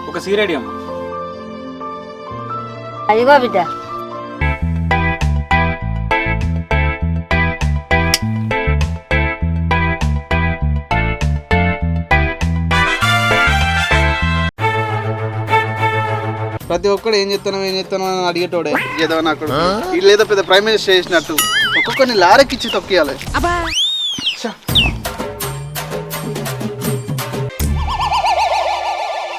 ఒక సీరేడియం అదిగో బిడ్డ. ప్రతి ఒక్కడు ఏం చెప్తాను అని అడిగేటోడే ఏదో నాకు వీళ్ళేదో పెద్ద ప్రైమ్ మినిస్టర్ చేసినట్టు ఒక్కొక్కరిని లారెక్కిచ్చి తొక్కియాలి.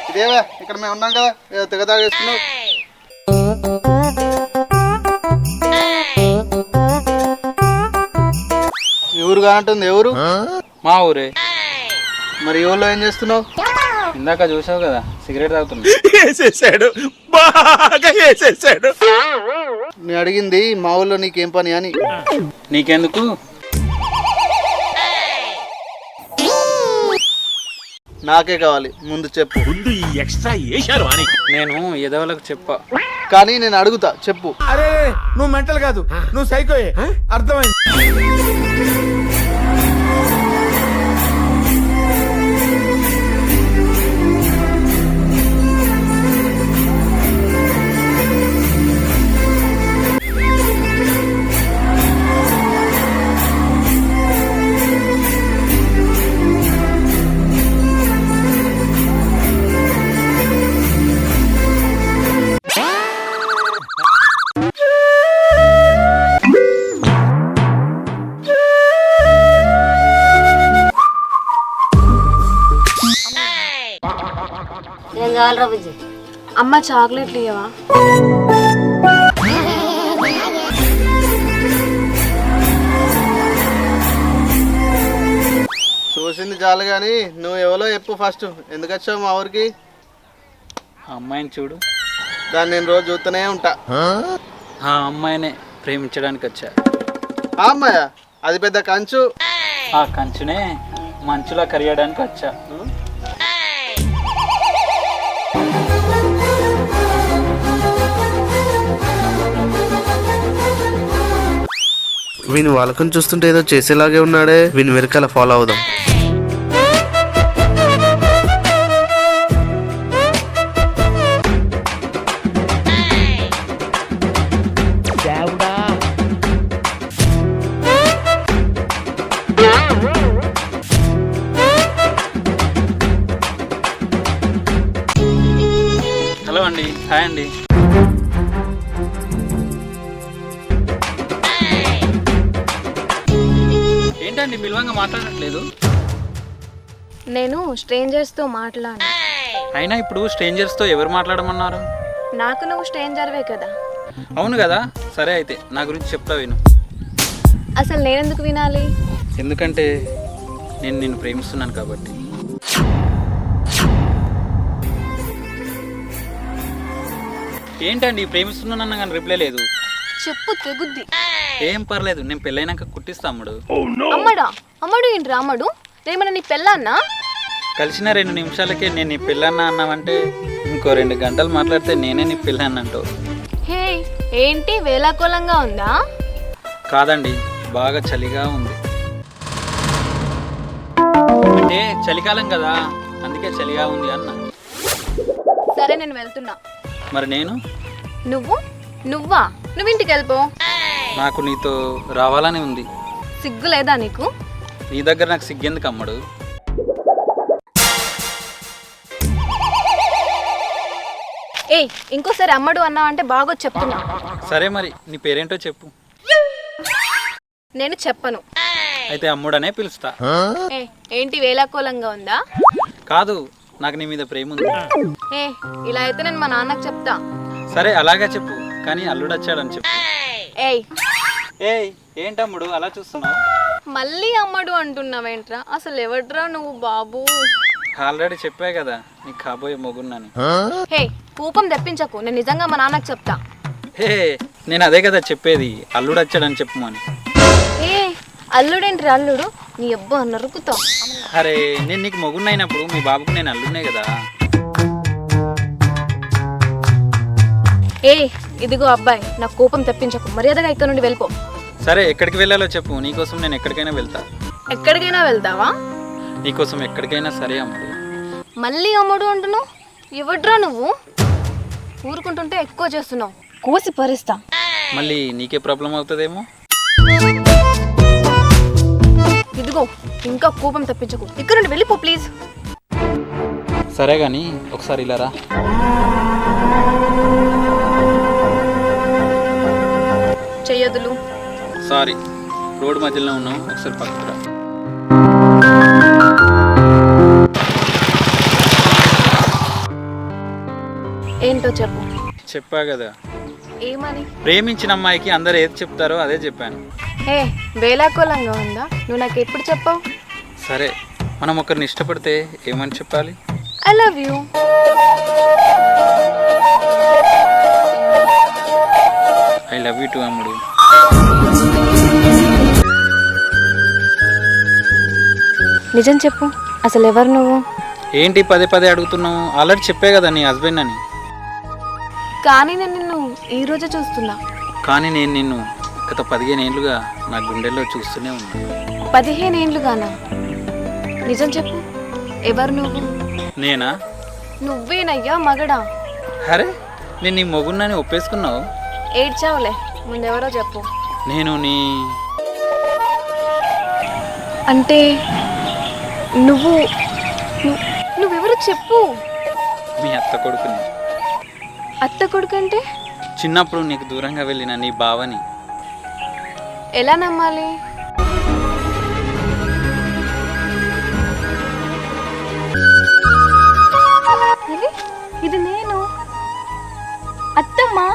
ఇదేవా ఇక్కడ మేము ఉన్నాం కదా ఏదో తెగదాగేస్తున్నావు. ఎవరు కానంటుంది? ఎవరు? మా ఊరే. మరి ఊళ్ళో ఏం చేస్తున్నావు? ఇందాక చూసావు కదా సిగరెట్ తాగుతున్నా. నేను అడిగింది మా ఊళ్ళో నీకేం పని అని. నీకెందుకు? నాకే కావాలి, ముందు చెప్పు. నేను ఎదవలకు చెప్పా. కానీ నేను అడుగుతా, చెప్పు. అరే నువ్వు మెంటల్ కాదు, నువ్వు సైకోయే, అర్థమైంది. ఏం కావాలరా బుజ్జి? అమ్మ చాక్లెట్లు ఇవ్వవా? చూసింది చాలు కానీ నువ్వు ఎవరో చెప్పు ఫస్ట్. ఎందుకు వచ్చావు మా ఊరికి? అమ్మాయిని చూడు. దాన్ని నేను రోజు చూస్తూనే ఉంటా. ఆ అమ్మాయినే ప్రేమించడానికి వచ్చా. ఆ అమ్మాయా? అది పెద్ద కంచు. ఆ కంచునే మంచులా కరియడానికి వచ్చా. వీని వాళ్ళకని చూస్తుంటే ఏదో చేసేలాగే ఉన్నాడే. వీని వెనకాల ఫాలో అవుదాం. హలో అండి, హాయ్ అండి. ఏంటండి పిలవంగా మాట్లాడట్లేదు? నేను స్ట్రేంజర్స్తో మాట్లాడు. అయినా ఇప్పుడు స్ట్రేంజర్స్తో ఎవరు మాట్లాడమన్నారు? నాకు నువ్వు స్ట్రేంజర్వే కదా. అవును కదా, సరే అయితే నా గురించి చెప్తా విను. అసలు నేనెందుకు వినాలి? ఎందుకంటే నేను నిన్ను ప్రేమిస్తున్నాను కాబట్టి. ఏంటండి ప్రేమిస్తున్నానన్నా కానీ రిప్లై లేదు. చెప్పు తెగుద్ది. ఏం పర్లేదు, నేను పెళ్ళైనాక కుట్టిస్తా అమ్ముడు. అమ్మడా? అమ్మడు ఏంట్రా అమ్మడు? రేమన్నా నీ పెళ్ళాన్నా? కలిసిన 2 నిమిషాలకే నేను నీ పెళ్ళన్నా అన్నావంటే ఇంకో 2 గంటలు మాట్లాడితే నేనే నీ పెళ్ళాన్నంటావు. హే ఏంటి వేలాకోలంగా ఉందా? కాదండి, బాగా చలిగా ఉంది. అంటే చలికాలం కదా, అందుకే చలిగా ఉంది అన్న. సరే నేను వెళ్తున్నా. మరి నేను? నువ్వా? నువ్వు ఇంటికి వెళ్ళిపో. నాకు నీతో రావాలని ఉంది. సిగ్గు లేదా నీకు? నీ దగ్గర నాకు సిగ్గెందుకు అమ్మడు? ఏయ్ ఇంకోసారి అమ్మడు అన్నావంటే బాగా చెప్తున్నా. సరే మరి నీ పేరేంటో చెప్పు. నేను చెప్పను. అయితే అమ్ముడనే పిలుస్తా. ఏంటి వేలాకోలంగా ఉందా? కాదు, నాకు నీ మీద ప్రేమ ఉంది. ఇలా అయితే నేను మా నాన్నకు చెప్తా. సరే అలాగే చెప్పు, కానీ అల్లుడు వచ్చాడని చెప్పు. ఏయ్ ఏంటమ్ముడు అలా చూస్తున్నావు? మళ్ళీ అమ్మడు అంటున్నావేంట్రా? అసలు ఎవడ్రా నువ్వు బాబు? ఆల్రెడీ చెప్పా కదా నీకు కాబోయే మొగున్నాని. హే కూపం తెప్పించకు, నేను నిజంగా మా నాన్నకు చెప్తా. హే నేను అదే కదా చెప్పేది, అల్లుడు వచ్చాడని చెప్పుమని. ఏ అల్లుడేంటి అల్లుడు, నీ అబ్బా నరుకుతావు. అరే నేను నీకు మొగున్నైనప్పుడు మీ బాబుకు నేను అల్లుడినే కదా. ఏ ఇదిగో అబ్బాయి, నా కోపం తెప్పించకు, మర్యాదగా ఇక్కడ నుండి వెళ్ళిపో. సరే ఎక్కడికి వెళ్ళాలో చెప్పు, నీకోసం నేను ఎక్కడికైనా వెళ్తా. ఎక్కడికైనా వెళ్తావా? నీకోసం ఎక్కడికైనా సరే అమ్ముడు. మళ్ళీ అమ్ముడు అంటున్నావు, ఎవడ్రా నువ్వు? ఊరుకుంటుంటే ఎక్కువ చేస్తున్నావు, కోసి పరిస్తా. మళ్ళీ నీకే ప్రాబ్లం అవుతుందేమో. ఇదిగో ఇంకా కోపం తెప్పించకు, ఇక్కడ నుండి వెళ్ళిపో ప్లీజ్. సరే కానీ ఒకసారి ఇలా రా. చెయ్యదులు. సారీ, రోడ్డు మధ్యలో ఉన్నాం, ఒకసారి పక్కకు రా. ఏంటో చెప్పు. చెప్పా కదా, ఏమని? ప్రేమించిన అమ్మాయికి అందరు ఏది చెప్తారో అదే చెప్పాను. ఏ వేలాకోలంగా ఉందా? నువ్వు నాకు ఎప్పుడు చెప్పావు? సరే మనం ఒకరిని ఇష్టపడితే ఏమని చెప్పాలి? I love you. I love you to అమ్ముడు. నిజం చెప్పు, అసలు ఎవరు నువ్వు? ఏంటి పదే పదే అడుగుతున్నావు? ఆల్రెడీ చెప్పే కదా నీ హస్బెండ్ అని. కానీ నేను నిన్ను ఈ రోజు చూస్తున్నా. కానీ నేను నిన్ను గత 15 ఏళ్ళుగా నా గుండెల్లో చూస్తూనే ఉన్నా. 15 ఏళ్ళుగానా? నిజం చెప్పు, ఎవరు నువ్వు? నేనా? నువ్వేనయ్యా మగడా? అరే నేను నీ మొగున్నని ఒప్పేసుకున్నావు. ఏడ్చావులే, ముందెవరో చెప్పు. నేను నీ అంటే నువ్వెవరో చెప్పు. మీ అత్త కొడుకుని. అత్త కొడుకు అంటే? చిన్నప్పుడు నీకు దూరంగా వెళ్ళిన నీ బావని. ఎలా నమ్మాలి? ఇది నేను అత్తమ్మా.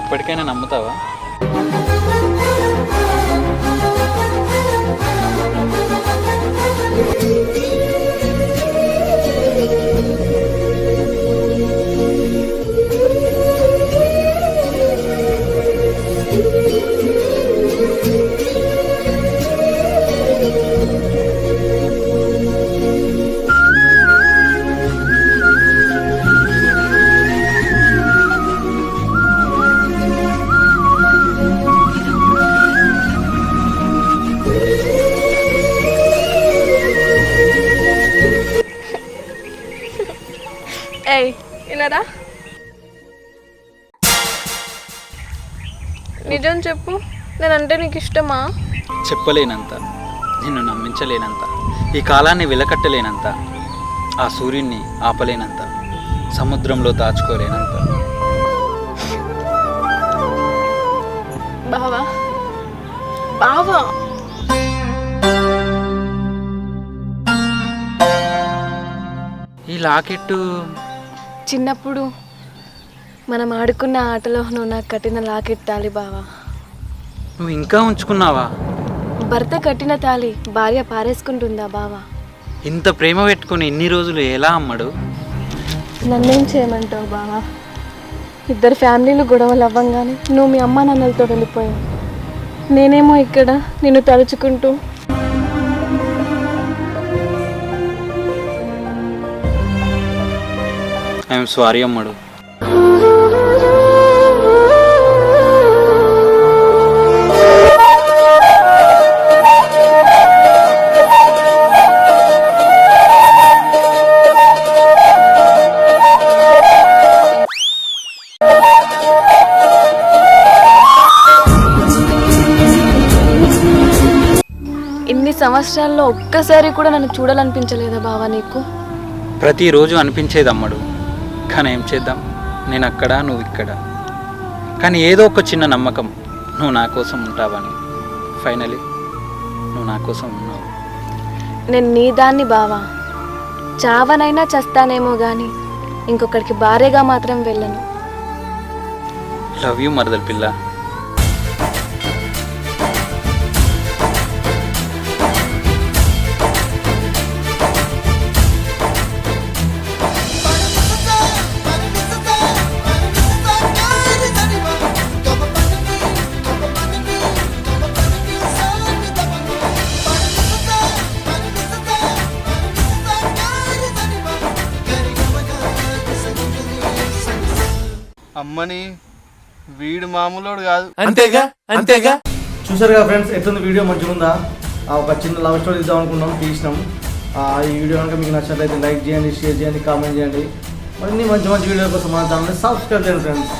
ఇప్పటికైనా నమ్ముతావా? ఏయ్ ఇలా రా. నిజం చెప్పు, నేనంటే నీకు ఇష్టమా? చెప్పలేనంత, నిన్ను నమ్మించలేనంత, ఈ కాలాన్ని వెలకట్టలేనంత, ఆ సూర్యున్ని ఆపలేనంత, సముద్రంలో దాచుకోలేనంత. బావా బావా, ఈ లాకెట్టు చిన్నప్పుడు మనం ఆడుకున్న ఆటలో నువ్వు నాకు కట్టిన లాకెట్ తాళి బావా. నువ్వు ఇంకా ఉంచుకున్నావా? భర్త కట్టిన తాళి భార్య పారేసుకుంటుందా బావా? ఇంత ప్రేమ పెట్టుకుని ఇన్ని రోజులు ఎలా అమ్మడు? నన్నేం చేయమంటావు బావా? ఇద్దరు ఫ్యామిలీలు గొడవలు అవ్వంగానే నువ్వు మీ అమ్మ నాన్నలతో వెళ్ళిపోయావు. నేనేమో ఇక్కడ నిన్ను తలుచుకుంటూ. ఐఎమ్ సారీ అమ్మడు. ఇన్ని సంవత్సరాల్లో ఒక్కసారి కూడా నన్ను చూడాలనిపించలేదా బావా నీకు? ప్రతిరోజు అనిపించేది అమ్మడు, కానీ ఏం చేద్దాం, నేను అక్కడ నువ్వు ఇక్కడ. కానీ ఏదో ఒక చిన్న నమ్మకం, నువ్వు నా కోసం ఉంటావని. ఫైనలీ నువ్వు నా కోసం ఉన్నావు. నేను నీ దాన్ని బావా, చావనైనా చస్తానేమో కానీ ఇంకొకరికి భార్యగా మాత్రం వెళ్ళను. లవ్ యూ మరదల్ పిల్ల. అమ్మని వీడు మామూలోడు కాదు. అంతేగా చూసారు కదా ఫ్రెండ్స్, ఎట్లుంది వీడియో మంచిగా ఉందా? ఒక చిన్న లవ్ స్టోరీ ఇద్దాం అనుకున్నాం, తీసినాం. ఈ వీడియో కనుక మీకు నచ్చినట్లయితే లైక్ చేయండి, షేర్ చేయండి, కామెంట్ చేయండి. మరిన్ని మంచి మంచి వీడియో కోసం మన ఛానల్ని సబ్స్క్రైబ్ చేయండి ఫ్రెండ్స్.